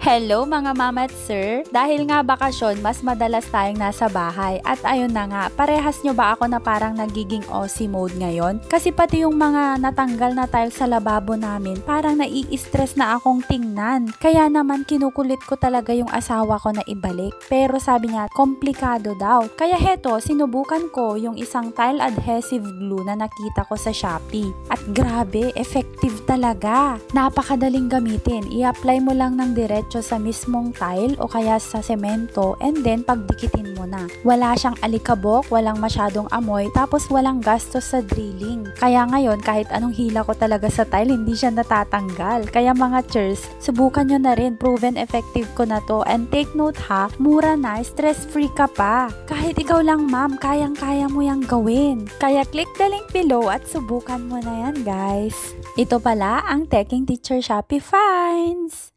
Hello mga mama at sir! Dahil nga bakasyon, mas madalas tayong nasa bahay. At ayun na nga, parehas nyo ba ako na parang nagiging Aussie mode ngayon? Kasi pati yung mga natanggal na tile sa lababo namin, parang nai-stress na akong tingnan. Kaya naman kinukulit ko talaga yung asawa ko na ibalik. Pero sabi niya, komplikado daw. Kaya heto, sinubukan ko yung isang tile adhesive glue na nakita ko sa Shopee. At grabe, effective talaga. Napakadaling gamitin. I-apply mo lang ng diretso sa mismong tile o kaya sa semento and then pagdikitin mo na. Wala siyang alikabok, walang masyadong amoy, tapos walang gastos sa drilling. Kaya ngayon, kahit anong hila ko talaga sa tile, hindi siya natatanggal. Kaya mga chers, subukan nyo na rin. Proven effective ko na to. And take note ha, mura na, stress-free ka pa. Kahit ikaw lang ma'am, kayang-kaya mo yang gawin. Kaya click the link below at subukan mo na yan guys. Ito pala ang Teching Teacher Shopee Finds!